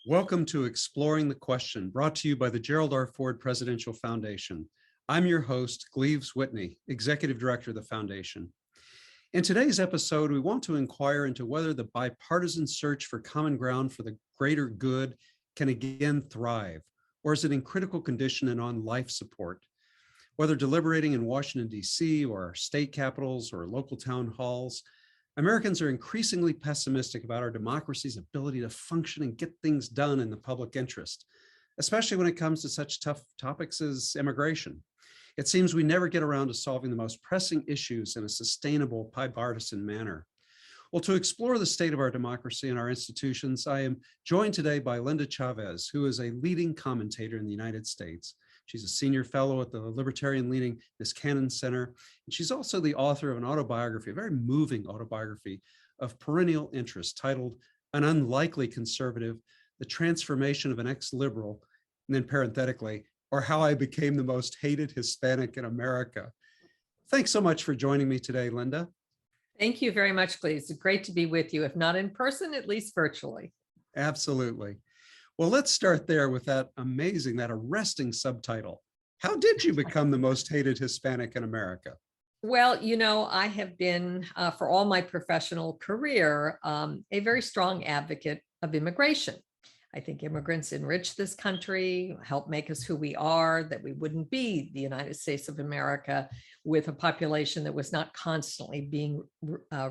Welcome to Exploring the Question, brought to you by the Gerald R. Ford Presidential Foundation. I'm your host, Gleaves Whitney, Executive Director of the Foundation. In today's episode, we want to inquire into whether the bipartisan search for common ground for the greater good can again thrive, or is it in critical condition and on life support? Whether deliberating in Washington, D.C., or our state capitals or local town halls, Americans are increasingly pessimistic about our democracy's ability to function and get things done in the public interest, especially when it comes to such tough topics as immigration. It seems we never get around to solving the most pressing issues in a sustainable, bipartisan manner. Well, to explore the state of our democracy and our institutions, I am joined today by Linda Chavez, who is a leading commentator in the United States. She's a senior fellow at the libertarian-leaning Niskanen Center, and she's also the author of an autobiography, a very moving autobiography of perennial interest titled An Unlikely Conservative, The Transformation of an Ex-Liberal, and then parenthetically, or How I Became the Most Hated Hispanic in America. Thanks so much for joining me today, Linda. Thank you very much, Gleaves. It's great to be with you, if not in person, at least virtually. Absolutely. Well, let's start there with that arresting subtitle. How did you become the most hated Hispanic in America? Well, I have been, for all my professional career, a very strong advocate of immigration. I think immigrants enrich this country, help make us who we are, that we wouldn't be the United States of America with a population that was not constantly being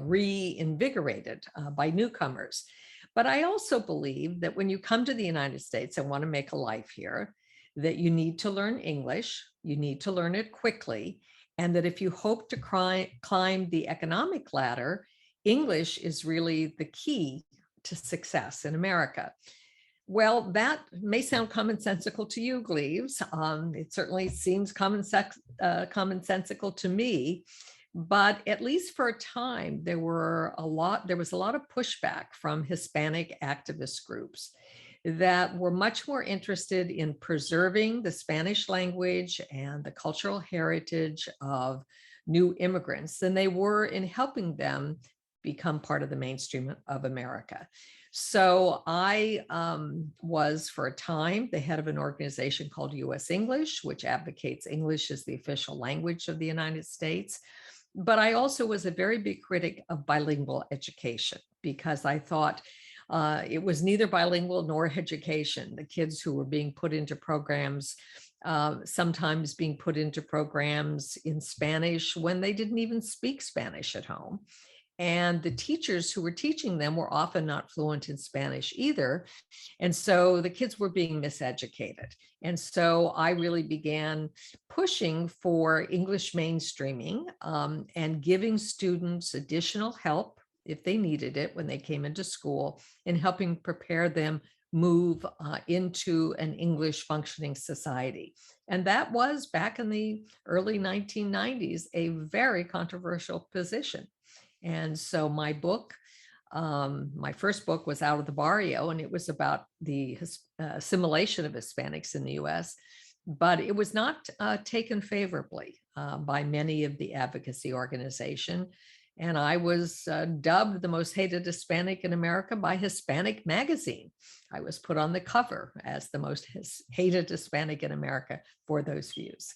reinvigorated by newcomers. But I also believe that when you come to the United States and want to make a life here, that you need to learn English, you need to learn it quickly, and that if you hope to climb the economic ladder, English is really the key to success in America. Well, that may sound commonsensical to you, Gleaves. It certainly seems commonsensical to me. But at least for a time, there was a lot of pushback from Hispanic activist groups that were much more interested in preserving the Spanish language and the cultural heritage of new immigrants than they were in helping them become part of the mainstream of America. So I was, for a time, the head of an organization called U.S. English, which advocates English as the official language of the United States. But I also was a very big critic of bilingual education because I thought it was neither bilingual nor education. The kids who were being put into programs, sometimes being put into programs in Spanish when they didn't even speak Spanish at home. And the teachers who were teaching them were often not fluent in Spanish either. And so the kids were being miseducated. And so I really began pushing for English mainstreaming and giving students additional help if they needed it when they came into school, and helping prepare them move into an English functioning society. And that was, back in the early 1990s, a very controversial position. And so my book, my first book, was Out of the Barrio, and it was about the assimilation of Hispanics in the US, but it was not taken favorably by many of the advocacy organization. And I was dubbed the most hated Hispanic in America by Hispanic Magazine. I was put on the cover as the most hated Hispanic in America for those views.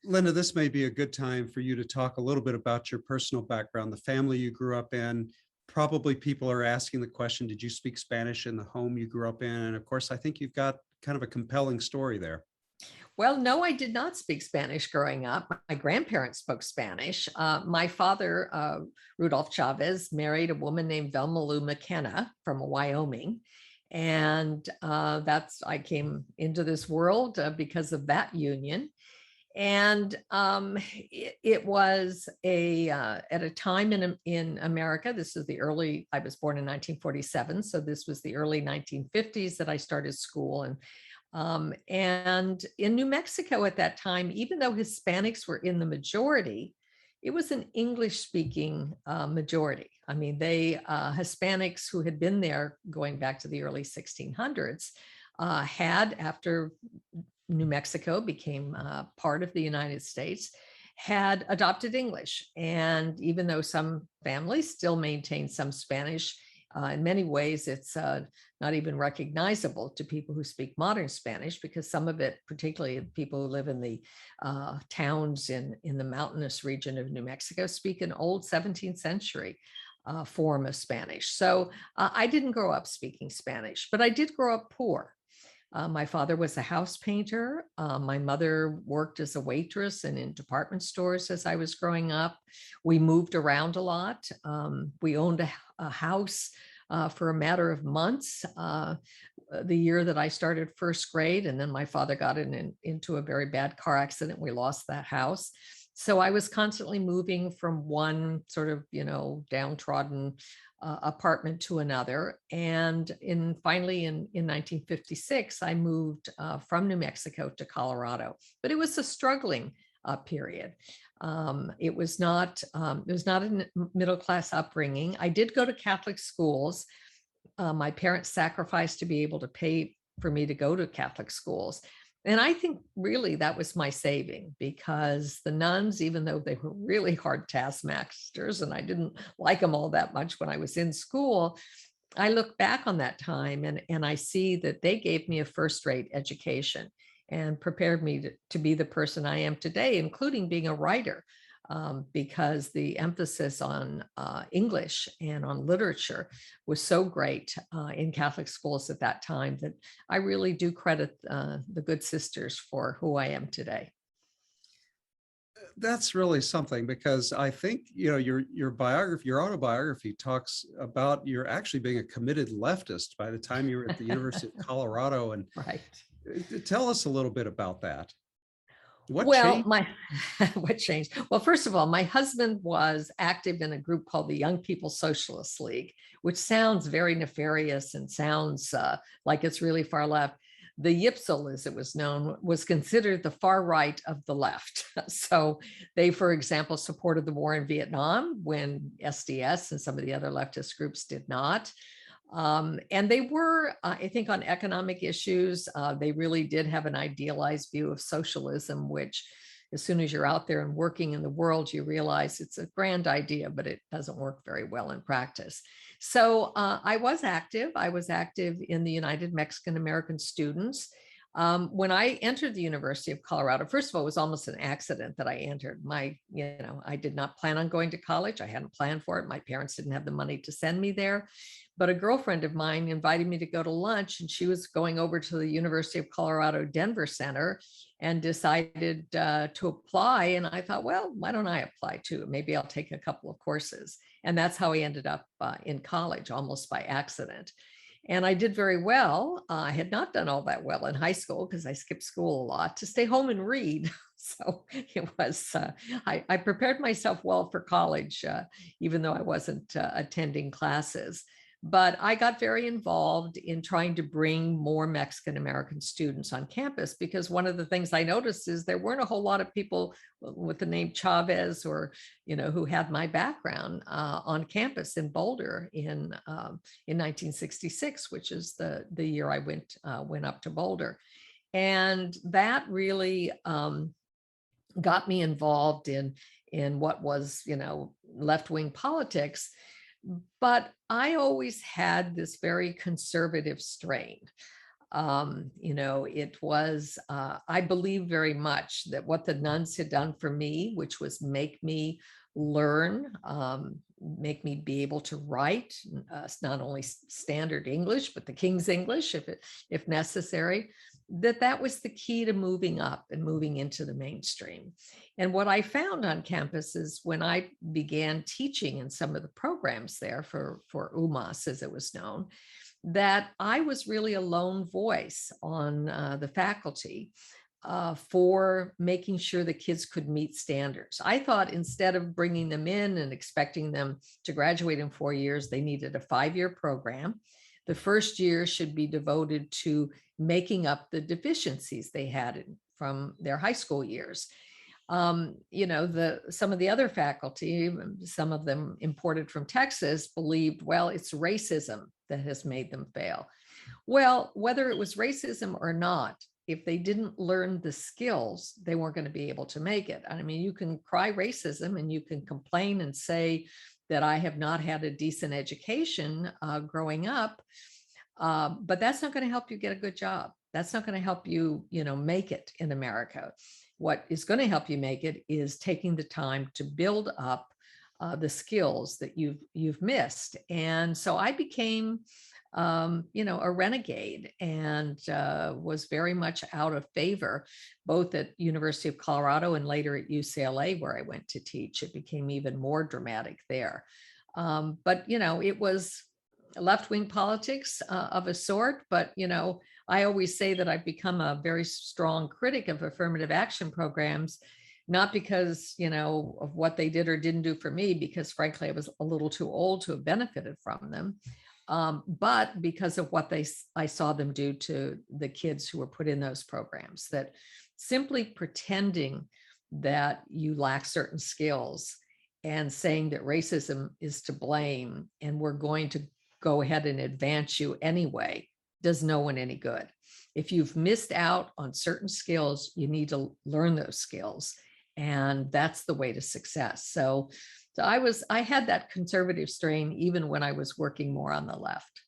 Linda, this may be a good time for you to talk a little bit about your personal background, the family you grew up in. Probably people are asking the question, did you speak Spanish in the home you grew up in? And of course, I think you've got kind of a compelling story there. Well, no, I did not speak Spanish growing up. My grandparents spoke Spanish. My father, Rudolph Chavez, married a woman named Velma Lou McKenna from Wyoming. And I came into this world because of that union. And it was at a time in America. This is I was born in 1947, so this was the early 1950s that I started school. And in New Mexico at that time, even though Hispanics were in the majority, it was an English-speaking majority. I mean, Hispanics who had been there going back to the early 1600s had, after New Mexico became part of the United States, had adopted English. And even though some families still maintain some Spanish, in many ways it's not even recognizable to people who speak modern Spanish, because some of it, particularly people who live in the towns in the mountainous region of New Mexico, speak an old 17th century form of Spanish. So I didn't grow up speaking Spanish, but I did grow up poor. My father was a house painter. My mother worked as a waitress and in department stores as I was growing up. We moved around a lot. We owned a house for a matter of months the year that I started first grade. And then my father got into a very bad car accident. We lost that house. So I was constantly moving from one sort of, downtrodden apartment to another. And finally in 1956, I moved from New Mexico to Colorado. But it was a struggling period. It was not a middle-class upbringing. I did go to Catholic schools. My parents sacrificed to be able to pay for me to go to Catholic schools. And I think really that was my saving, because the nuns, even though they were really hard taskmasters and I didn't like them all that much when I was in school, I look back on that time and I see that they gave me a first-rate education and prepared me to be the person I am today, including being a writer, because the emphasis on English and on literature was so great in Catholic schools at that time that I really do credit the good sisters for who I am today. That's really something, because I think, your biography, your autobiography talks about you're actually being a committed leftist by the time you were at the University of Colorado. And right. Tell us a little bit about that. What Well, changed? what changed? Well, first of all, my husband was active in a group called the Young People's Socialist League, which sounds very nefarious and sounds like it's really far left. The YPSL, as it was known, was considered the far right of the left. So they, for example, supported the war in Vietnam when SDS and some of the other leftist groups did not. And they were, I think, on economic issues, they really did have an idealized view of socialism, which as soon as you're out there and working in the world, you realize it's a grand idea, but it doesn't work very well in practice. So I was active. I was active in the United Mexican American Students. When I entered the University of Colorado, first of all, it was almost an accident that I entered. I did not plan on going to college. I hadn't planned for it. My parents didn't have the money to send me there. But a girlfriend of mine invited me to go to lunch, and she was going over to the University of Colorado Denver Center and decided to apply. And I thought, well, why don't I apply too? Maybe I'll take a couple of courses. And that's how I ended up in college, almost by accident. And I did very well. I had not done all that well in high school because I skipped school a lot to stay home and read. So it was, I prepared myself well for college, even though I wasn't attending classes. But I got very involved in trying to bring more Mexican American students on campus, because one of the things I noticed is there weren't a whole lot of people with the name Chavez or, who had my background on campus in Boulder in 1966, which is the year I went up to Boulder. And that really got me involved in what was, left-wing politics. But I always had this very conservative strain. It was, I believe very much that what the nuns had done for me, which was make me learn, make me be able to write not only standard English, but the King's English, if necessary, that was the key to moving up and moving into the mainstream. And what I found on campus is when I began teaching in some of the programs there for UMass, as it was known, that I was really a lone voice on the faculty for making sure the kids could meet standards. I thought instead of bringing them in and expecting them to graduate in 4 years, they needed a 5-year program. The first year should be devoted to making up the deficiencies they had from their high school years. Some of the other faculty, some of them imported from Texas, believed, well, it's racism that has made them fail. Well, whether it was racism or not, if they didn't learn the skills, they weren't going to be able to make it. I mean, you can cry racism and you can complain and say that I have not had a decent education growing up. But that's not going to help you get a good job. That's not going to help you, make it in America. What is going to help you make it is taking the time to build up the skills that you've missed. And so I became, a renegade, and was very much out of favor, both at University of Colorado and later at UCLA, where I went to teach. It became even more dramatic there. But it was left-wing politics of a sort. But I always say that I've become a very strong critic of affirmative action programs, not because of what they did or didn't do for me, because frankly I was a little too old to have benefited from them, but because of what I saw them do to the kids who were put in those programs. That simply pretending that you lack certain skills and saying that racism is to blame and we're going to go ahead and advance you anyway does no one any good. If you've missed out on certain skills, you need to learn those skills. And that's the way to success. So I had that conservative strain even when I was working more on the left.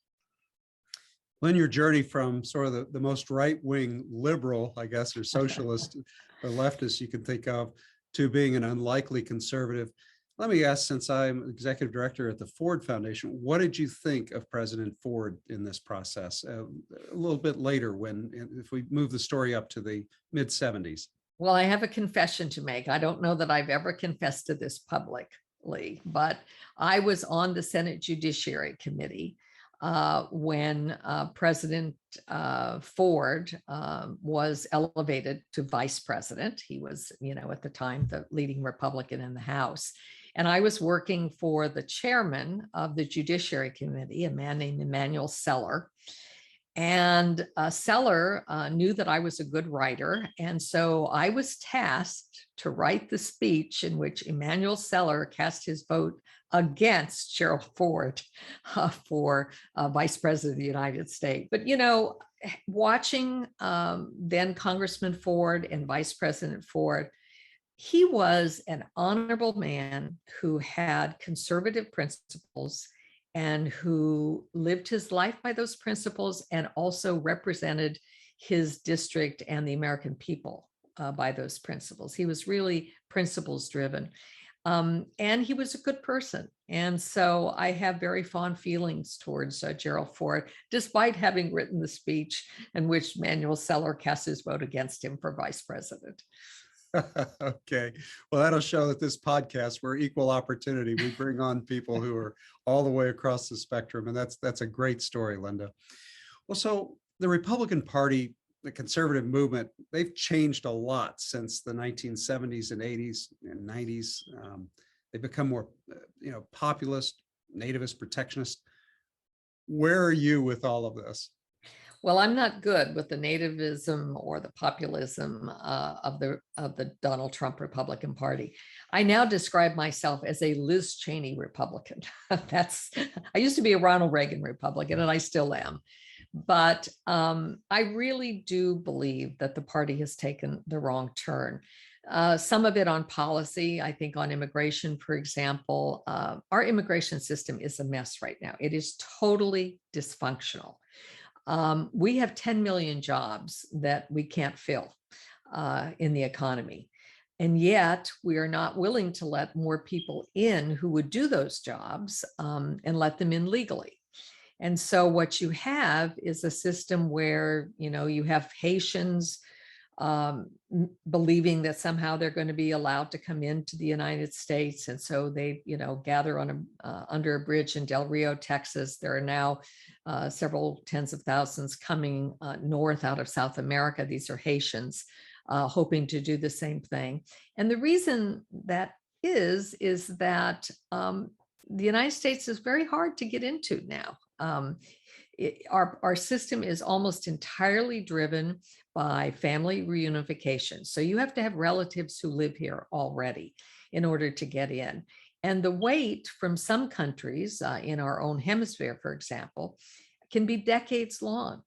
Well, in your journey from sort of the most right-wing liberal, I guess, or socialist or leftist you can think of, to being an unlikely conservative, let me ask, since I'm executive director at the Ford Foundation, what did you think of President Ford in this process a little bit later, if we move the story up to the mid 70s? Well, I have a confession to make. I don't know that I've ever confessed to this publicly, but I was on the Senate Judiciary Committee when President Ford was elevated to vice president. He was, at the time, the leading Republican in the House. And I was working for the chairman of the Judiciary Committee, a man named Emanuel Seller. And Seller knew that I was a good writer. And so I was tasked to write the speech in which Emanuel Seller cast his vote against Gerald Ford for vice president of the United States. But, watching then Congressman Ford and Vice President Ford, he was an honorable man who had conservative principles and who lived his life by those principles, and also represented his district and the American people by those principles. He was really principles driven. And he was a good person. And so I have very fond feelings towards Gerald Ford, despite having written the speech in which Emanuel Seller cast his vote against him for vice president. Okay. Well, that'll show that this podcast, we're equal opportunity. We bring on people who are all the way across the spectrum. And that's a great story, Linda. Well, so the Republican Party, the conservative movement, they've changed a lot since the 1970s and 80s and 90s. They've become more, populist, nativist, protectionist. Where are you with all of this? Well, I'm not good with the nativism or the populism of the Donald Trump Republican Party. I now describe myself as a Liz Cheney Republican. I used to be a Ronald Reagan Republican, and I still am. But I really do believe that the party has taken the wrong turn. Some of it on policy, I think on immigration, for example. Our immigration system is a mess right now. It is totally dysfunctional. We have 10 million jobs that we can't fill in the economy. And yet we are not willing to let more people in who would do those jobs and let them in legally. And so what you have is a system where, you have Haitians believing that somehow they're going to be allowed to come into the United States. And so they, gather on under a bridge in Del Rio, Texas. There are now several tens of thousands coming north out of South America. These are Haitians hoping to do the same thing. And the reason that is that the United States is very hard to get into now. Our system is almost entirely driven by family reunification. So you have to have relatives who live here already in order to get in. And the wait from some countries in our own hemisphere, for example, can be decades long.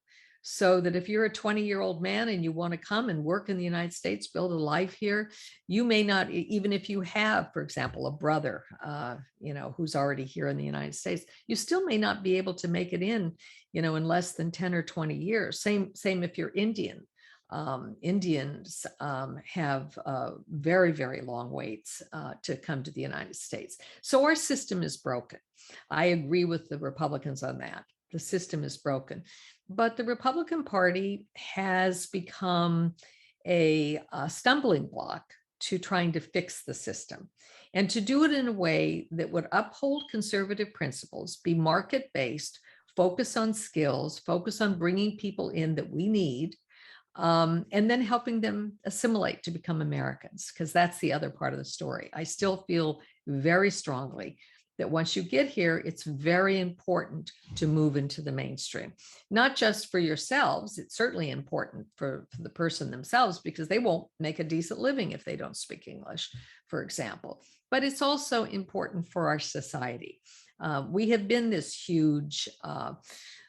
So that if you're a 20-year-old man and you want to come and work in the United States, build a life here, you may not, even if you have, for example, a brother, who's already here in the United States, you still may not be able to make it in in less than 10 or 20 years. Same if you're Indian. Indians have very, very long waits to come to the United States. So our system is broken. I agree with the Republicans on that. The system is broken. But the Republican Party has become a stumbling block to trying to fix the system, and to do it in a way that would uphold conservative principles, be market-based, focus on skills, focus on bringing people in that we need, and then helping them assimilate to become Americans, because that's the other part of the story. I still feel very strongly that once you get here, it's very important to move into the mainstream, not just for yourselves. It's certainly important for the person themselves, because they won't make a decent living if they don't speak English, for example. But it's also important for our society. We have been this huge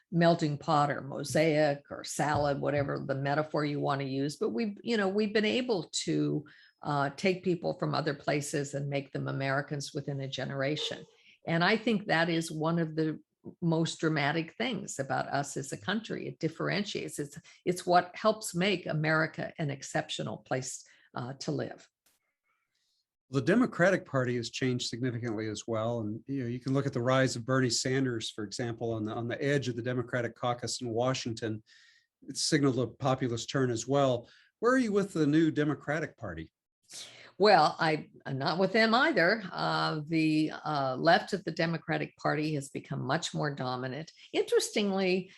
melting pot or mosaic or salad, whatever the metaphor you want to use. But we've been able to take people from other places and make them Americans within a generation. And I think that is one of the most dramatic things about us as a country. It differentiates. It's what helps make America an exceptional place to live. The Democratic Party has changed significantly as well. And you can look at the rise of Bernie Sanders, for example, on the edge of the Democratic caucus in Washington. It signaled a populist turn as well. Where are you with the new Democratic Party? Well, I'm not with them either. The left of the Democratic Party has become much more dominant. Interestingly,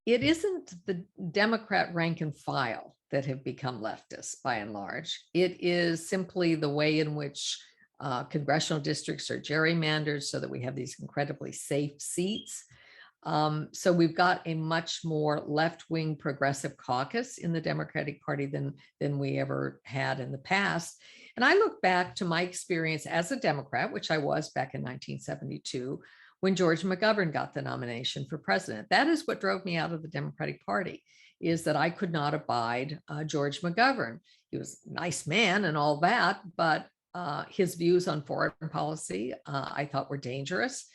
it isn't the Democrat rank and file that have become leftists by and large. It is simply the way in which congressional districts are gerrymandered so that we have these incredibly safe seats. So we've got a much more left-wing progressive caucus in the Democratic Party than we ever had in the past. And I look back to my experience as a Democrat, which I was back in 1972, when George McGovern got the nomination for president. That is what drove me out of the Democratic Party, is that I could not abide George McGovern. He was a nice man and all that, but his views on foreign policy I thought were dangerous.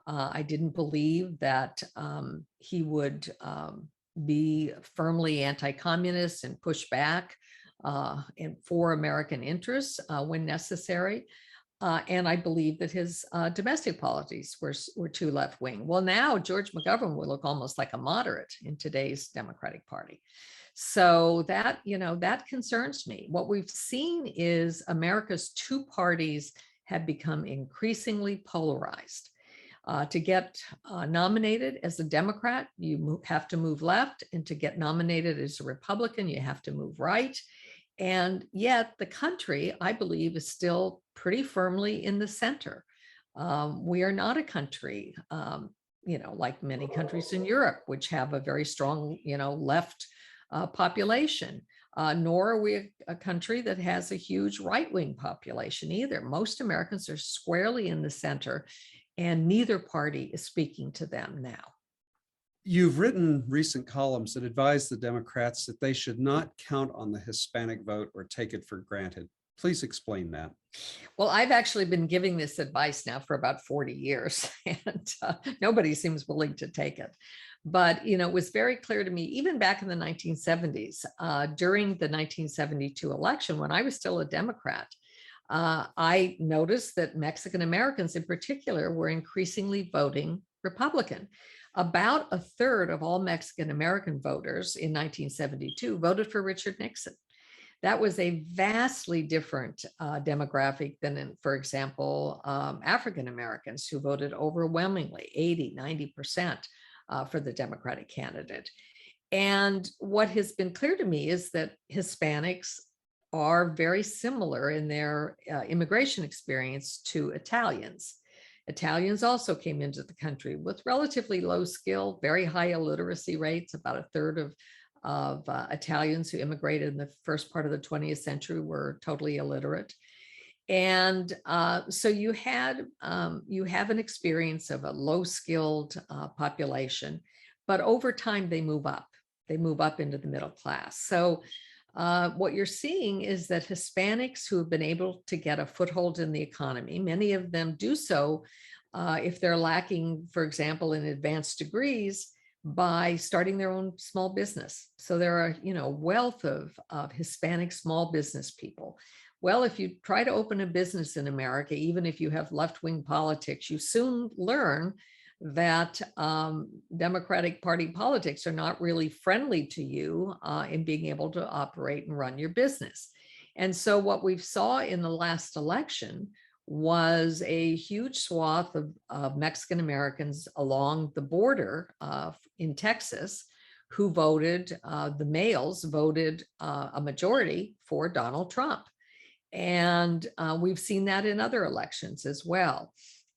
I didn't believe that he would be firmly anti-communist and push back and for American interests when necessary. And I believe that his domestic policies were too left-wing. Well, now George McGovern will look almost like a moderate in today's Democratic Party. So that, that concerns me. What we've seen is America's two parties have become increasingly polarized. To get nominated as a Democrat, you have to move left, and to get nominated as a Republican, you have to move right. And yet the country, I believe, is still pretty firmly in the center. We are not a country, like many countries in Europe, which have a very strong, left population, nor are we a country that has a huge right-wing population either. Most Americans are squarely in the center, and neither party is speaking to them now. You've written recent columns that advise the Democrats that they should not count on the Hispanic vote or take it for granted. Please explain that. Well, I've actually been giving this advice now for about 40 years, and nobody seems willing to take it. But, it was very clear to me, even back in the 1970s, during the 1972 election, when I was still a Democrat, I noticed that Mexican Americans in particular were increasingly voting Republican. About a third of all Mexican American voters in 1972 voted for Richard Nixon. That was a vastly different demographic than, for example, African Americans, who voted overwhelmingly, 80–90% for the Democratic candidate. And what has been clear to me is that Hispanics are very similar in their immigration experience to Italians. Italians also came into the country with relatively low skill, very high illiteracy rates. About a third of Italians who immigrated in the first part of the 20th century were totally illiterate. And so you have an experience of a low-skilled population, but over time they move up. They move up into the middle class. So what you're seeing is that Hispanics who have been able to get a foothold in the economy, many of them do so if they're lacking, for example, in advanced degrees, by starting their own small business. So there are, wealth of Hispanic small business people. Well, if you try to open a business in America, even if you have left-wing politics, you soon learn that Democratic Party politics are not really friendly to you in being able to operate and run your business. And so what we saw in the last election was a huge swath of Mexican Americans along the border in Texas who voted, the males voted a majority for Donald Trump. And we've seen that in other elections as well.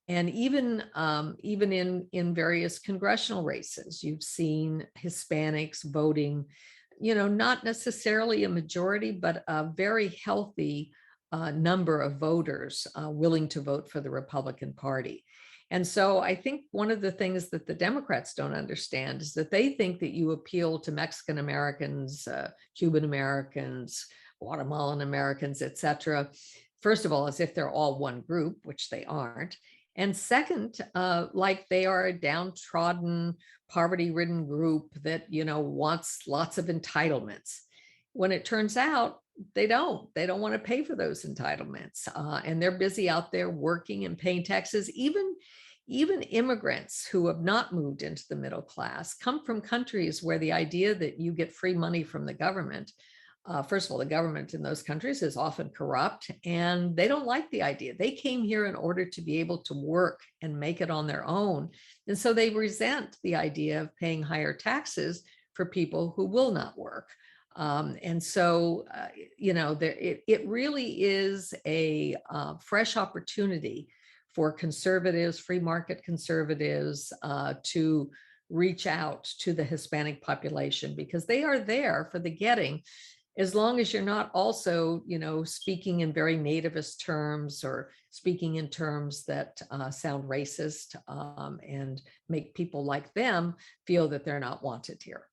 And even in various congressional races, you've seen Hispanics voting, not necessarily a majority, but a very healthy number of voters willing to vote for the Republican Party. And so I think one of the things that the Democrats don't understand is that they think that you appeal to Mexican Americans, Cuban Americans, Guatemalan Americans, et cetera, first of all, as if they're all one group, which they aren't. And second, like they are a downtrodden, poverty-ridden group that, wants lots of entitlements. When it turns out, they don't want to pay for those entitlements. And they're busy out there working and paying taxes. Even immigrants who have not moved into the middle class come from countries where the idea that you get free money from the government, first of all, the government in those countries is often corrupt, and they don't like the idea. They came here in order to be able to work and make it on their own. And so they resent the idea of paying higher taxes for people who will not work. And so, it really is a fresh opportunity for conservatives, free market conservatives, to reach out to the Hispanic population, because they are there for the getting, as long as you're not also, speaking in very nativist terms or speaking in terms that sound racist and make people like them feel that they're not wanted here.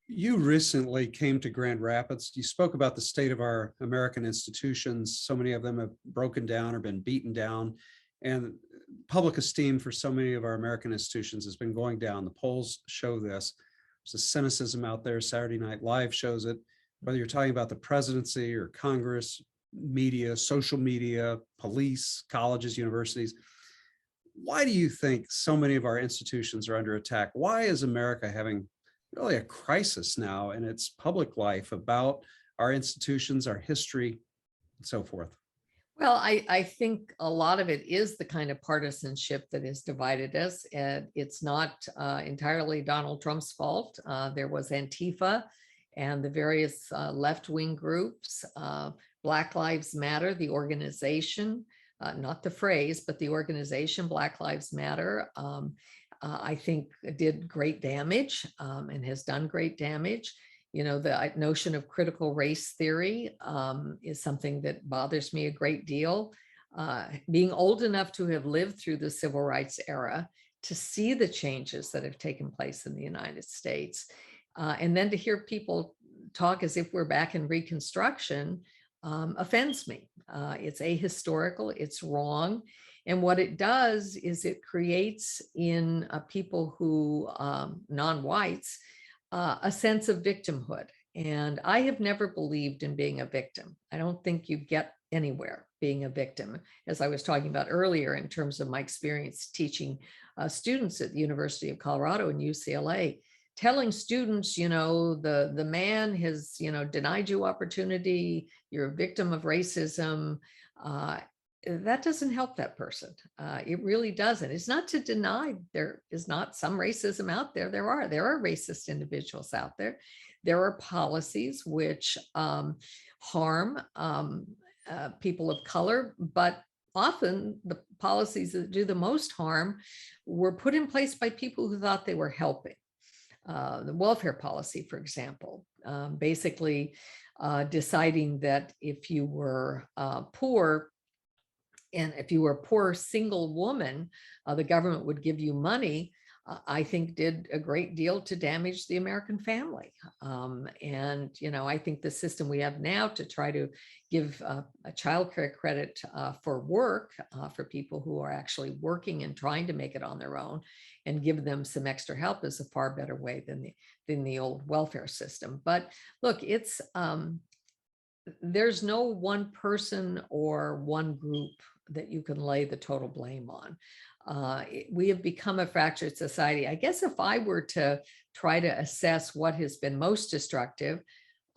You recently came to Grand Rapids. You spoke about the state of our American institutions. So many of them have broken down or been beaten down, and public esteem for so many of our American institutions has been going down. The polls show this. There's a cynicism out there. Saturday Night Live shows it. Whether you're talking about the presidency or Congress, media, social media, police, colleges, universities, why do you think so many of our institutions are under attack? Why is America having really a crisis now in its public life about our institutions, our history, and so forth? Well, I think a lot of it is the kind of partisanship that has divided us. And it's not entirely Donald Trump's fault. There was Antifa and the various left-wing groups, Black Lives Matter, the organization, not the phrase, but the organization Black Lives Matter, I think did great damage and has done great damage. The notion of critical race theory is something that bothers me a great deal. Being old enough to have lived through the civil rights era, to see the changes that have taken place in the United States, and then to hear people talk as if we're back in Reconstruction offends me. It's ahistorical, it's wrong. And what it does is it creates in people who, non-whites, a sense of victimhood. And I have never believed in being a victim. I don't think you get anywhere being a victim. As I was talking about earlier, in terms of my experience teaching students at the University of Colorado and UCLA, telling students, the man has, denied you opportunity, you're a victim of racism, that doesn't help that person. It really doesn't. It's not to deny there is not some racism out there. There are racist individuals out there. There are policies which harm people of color, but often the policies that do the most harm were put in place by people who thought they were helping. The welfare policy, for example, basically deciding that if you were poor, and if you were a poor single woman, the government would give you money, I think did a great deal to damage the American family. And, I think the system we have now to try to give a child care credit for work for people who are actually working and trying to make it on their own and give them some extra help is a far better way than the old welfare system. But look, it's there's no one person or one group that you can lay the total blame on. We have become a fractured society. I guess if I were to try to assess what has been most destructive,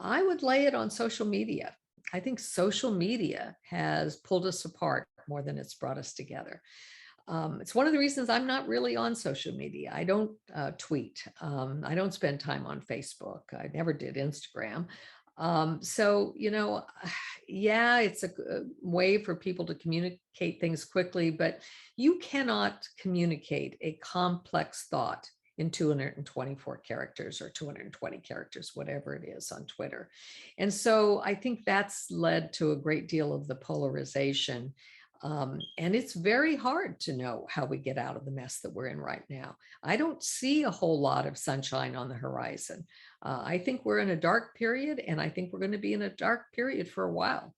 I would lay it on social media. I think social media has pulled us apart more than it's brought us together. It's one of the reasons I'm not really on social media. I don't tweet. I don't spend time on Facebook. I never did Instagram. So, yeah, it's a way for people to communicate things quickly, but you cannot communicate a complex thought in 224 characters or 220 characters, whatever it is on Twitter. And so I think that's led to a great deal of the polarization. And it's very hard to know how we get out of the mess that we're in right now. I don't see a whole lot of sunshine on the horizon. I think we're in a dark period, and I think we're going to be in a dark period for a while.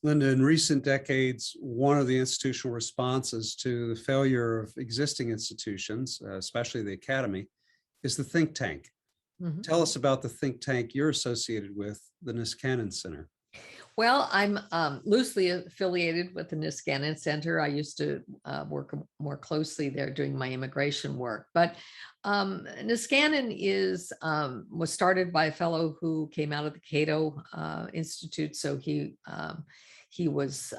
Linda, in recent decades, one of the institutional responses to the failure of existing institutions, especially the academy, is the think tank. Mm-hmm. Tell us about the think tank you're associated with, the Niskanen Center. Well, I'm loosely affiliated with the Niskanen Center. I used to work more closely there doing my immigration work. But Niskanen was started by a fellow who came out of the Cato Institute. So he was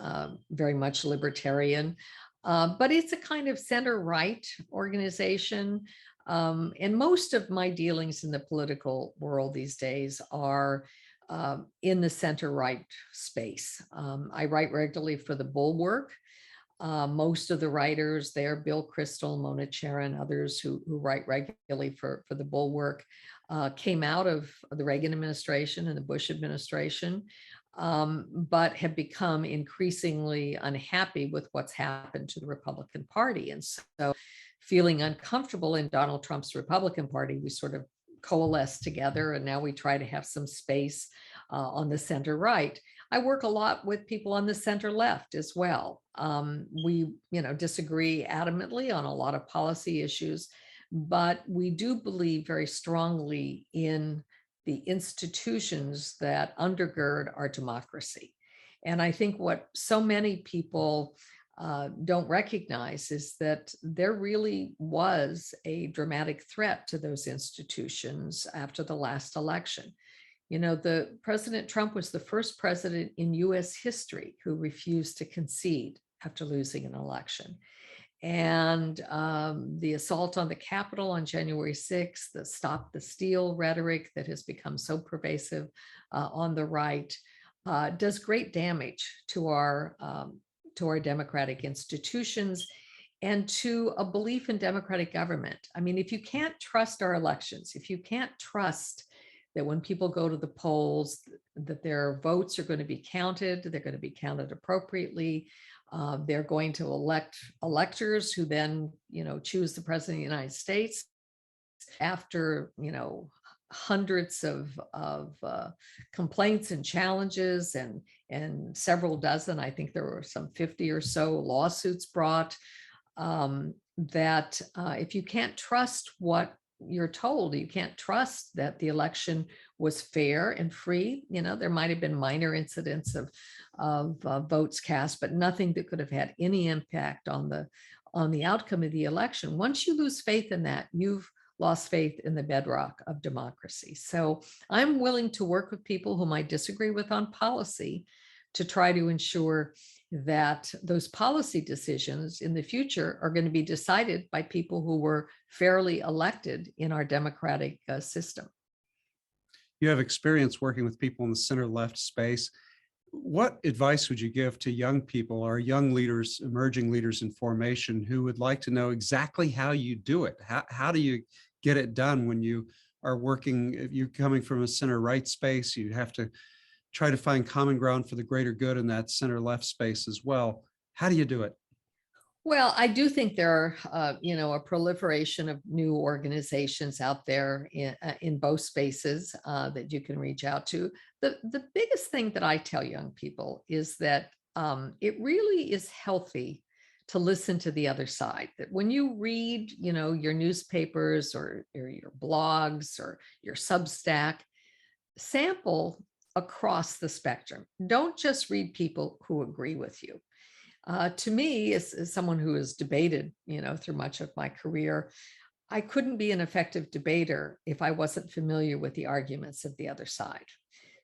very much libertarian. But it's a kind of center-right organization. And most of my dealings in the political world these days are in the center-right space. I write regularly for the Bulwark. Most of the writers there, Bill Kristol, Mona Charen, others who write regularly for the Bulwark, came out of the Reagan administration and the Bush administration, but have become increasingly unhappy with what's happened to the Republican Party. And so feeling uncomfortable in Donald Trump's Republican Party, we sort of coalesce together, and now we try to have some space on the center right. I work a lot with people on the center left as well. We, disagree adamantly on a lot of policy issues, but we do believe very strongly in the institutions that undergird our democracy. And I think what so many people don't recognize is that there really was a dramatic threat to those institutions after the last election. The President Trump was the first president in US history who refused to concede after losing an election. And the assault on the Capitol on January 6th, the stop the steal rhetoric that has become so pervasive on the right, does great damage to our democratic institutions and to a belief in democratic government. I mean, if you can't trust our elections, if you can't trust that when people go to the polls, that their votes are going to be counted, they're going to be counted appropriately, they're going to elect electors who then, choose the president of the United States after, hundreds of complaints and challenges and several dozen, I think there were some 50 or so lawsuits brought, that if you can't trust what you're told, you can't trust that the election was fair and free. There might have been minor incidents of votes cast, but nothing that could have had any impact on the outcome of the election. Once you lose faith in that, you've lost faith in the bedrock of democracy. So I'm willing to work with people whom I disagree with on policy to try to ensure that those policy decisions in the future are going to be decided by people who were fairly elected in our democratic system. You have experience working with people in the center-left space. What advice would you give to young people or young leaders, emerging leaders in formation who would like to know exactly how you do it? How do you get it done when you are working, if you're coming from a center-right space, you have to try to find common ground for the greater good in that center-left space as well. How do you do it? Well, I do think there are, a proliferation of new organizations out there in both spaces that you can reach out to. The biggest thing that I tell young people is that it really is healthy to listen to the other side. That when you read, your newspapers or your blogs or your Substack, sample across the spectrum. Don't just read people who agree with you. To me, as someone who has debated, through much of my career, I couldn't be an effective debater if I wasn't familiar with the arguments of the other side.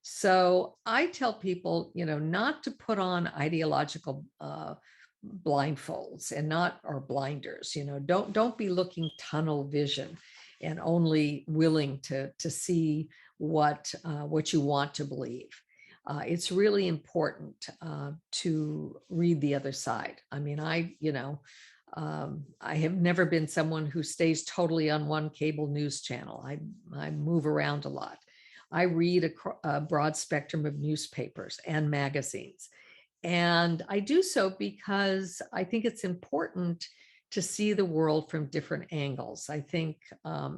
So I tell people, not to put on ideological blindfolds or blinders. Don't be looking tunnel vision and only willing to see what you want to believe. It's really important to read the other side. I mean, I have never been someone who stays totally on one cable news channel. I move around a lot. I read a broad spectrum of newspapers and magazines. And I do so because I think it's important to see the world from different angles. I think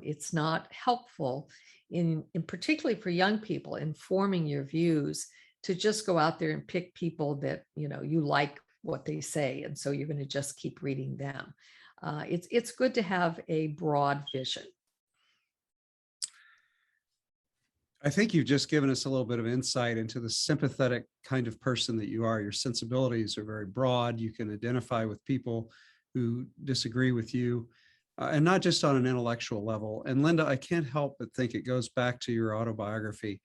it's not helpful in particularly for young people in forming your views to just go out there and pick people that, you like what they say. And so you're going to just keep reading them. It's good to have a broad vision. I think you've just given us a little bit of insight into the sympathetic kind of person that you are. Your sensibilities are very broad. You can identify with people who disagree with you, and not just on an intellectual level. And Linda, I can't help but think it goes back to your autobiography.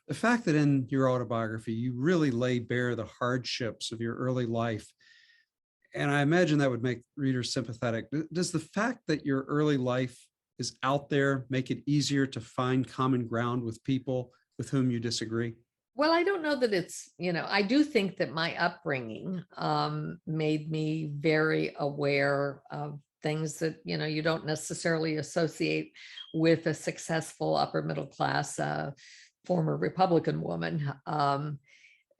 The fact that in your autobiography, you really lay bare the hardships of your early life. And I imagine that would make readers sympathetic. Does the fact that your early life is out there make it easier to find common ground with people with whom you disagree? Well, I don't know that it's, I do think that my upbringing made me very aware of things that, you don't necessarily associate with a successful upper middle class former Republican woman,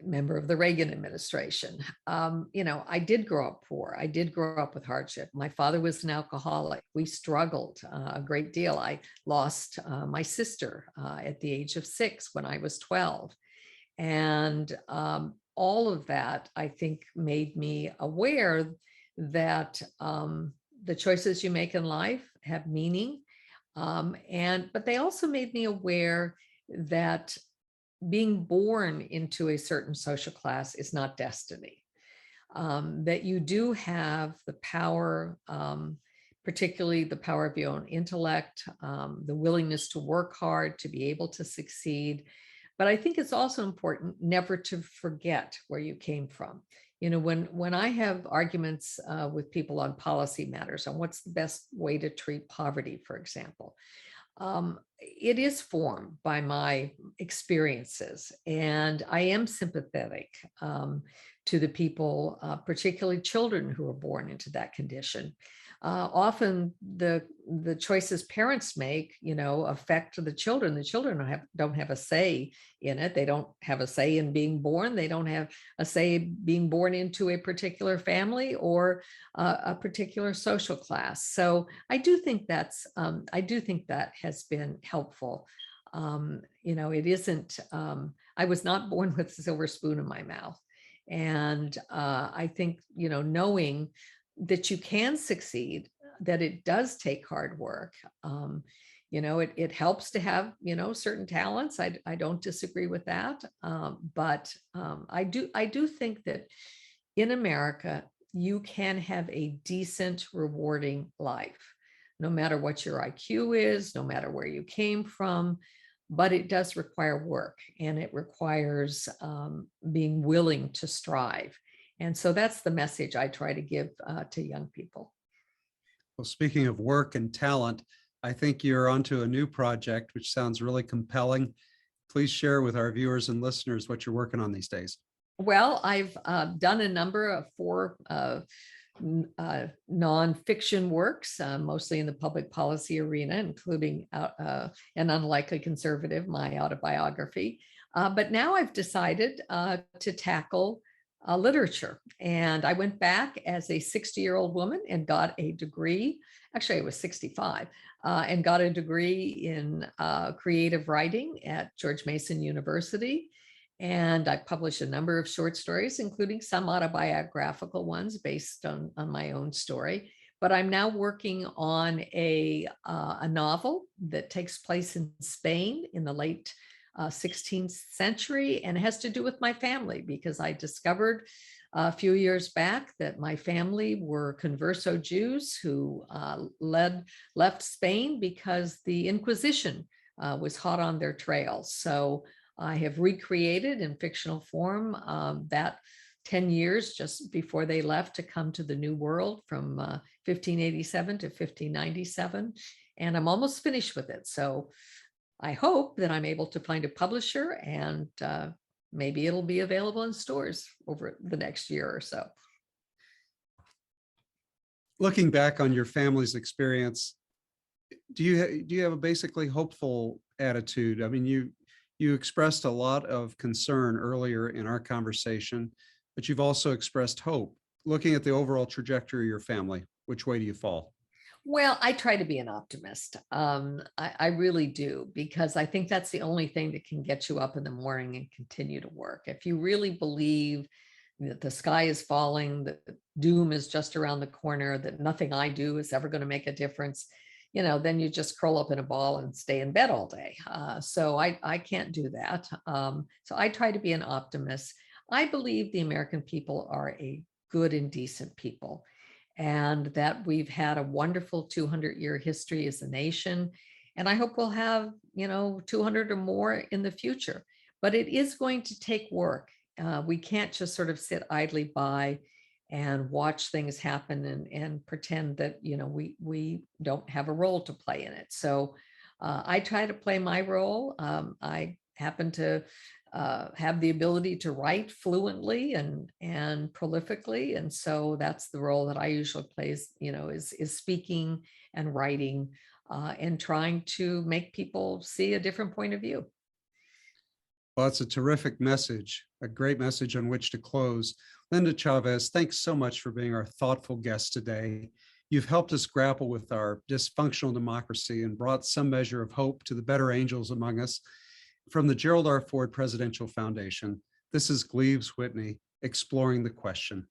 member of the Reagan administration. I did grow up poor. I did grow up with hardship. My father was an alcoholic. We struggled a great deal. I lost my sister at the age of 6 when I was 12. And all of that, I think, made me aware that the choices you make in life have meaning. But they also made me aware that being born into a certain social class is not destiny. That you do have the power, particularly the power of your own intellect, the willingness to work hard, to be able to succeed. But I think it's also important never to forget where you came from. When I have arguments with people on policy matters, on what's the best way to treat poverty, for example, it is formed by my experiences. And I am sympathetic to the people, particularly children who are born into that condition. Often the choices parents make, affect the children. The children don't have a say in it. They don't have a say in being born. They don't have a say being born into a particular family or a particular social class. So I do think that has been helpful. It isn't. I was not born with a silver spoon in my mouth, and I think knowing that you can succeed, that it does take hard work. It helps to have, certain talents. I don't disagree with that. But I do think that in America, you can have a decent, rewarding life, no matter what your IQ is, no matter where you came from. But it does require work, and it requires being willing to strive. And so that's the message I try to give to young people. Well, speaking of work and talent, I think you're onto a new project, which sounds really compelling. Please share with our viewers and listeners what you're working on these days. Well, I've done a number of 4 nonfiction works, mostly in the public policy arena, including An Unlikely Conservative, my autobiography. But now I've decided to tackle literature. And I went back as a 60-year-old woman and got a degree. Actually, I was 65 and got a degree in creative writing at George Mason University. And I published a number of short stories, including some autobiographical ones based on my own story. But I'm now working on a novel that takes place in Spain in the late 16th century and has to do with my family, because I discovered a few years back that my family were converso Jews who left Spain because the Inquisition was hot on their trail. So I have recreated in fictional form that 10 years just before they left to come to the New World from 1587 to 1597. And I'm almost finished with it. So I hope that I'm able to find a publisher, and maybe it'll be available in stores over the next year or so. Looking back on your family's experience, do you have a basically hopeful attitude? I mean, you expressed a lot of concern earlier in our conversation, but you've also expressed hope. Looking at the overall trajectory of your family, which way do you fall? Well, I try to be an optimist. I really do, because I think that's the only thing that can get you up in the morning and continue to work. If you really believe that the sky is falling, that doom is just around the corner, that nothing I do is ever going to make a difference, then you just curl up in a ball and stay in bed all day. So I can't do that. So I try to be an optimist. I believe the American people are a good and decent people, and that we've had a wonderful 200-year history as a nation. And I hope we'll have, 200 or more in the future. But it is going to take work. We can't just sort of sit idly by and watch things happen and pretend that, we don't have a role to play in it. So I try to play my role. I happen to have the ability to write fluently and prolifically, and so that's the role that I usually play. Is speaking and writing and trying to make people see a different point of view. Well, it's a terrific message, a great message on which to close. Linda Chavez, thanks so much for being our thoughtful guest today. You've helped us grapple with our dysfunctional democracy and brought some measure of hope to the better angels among us. From the Gerald R. Ford Presidential Foundation, this is Gleaves Whitney, exploring the question.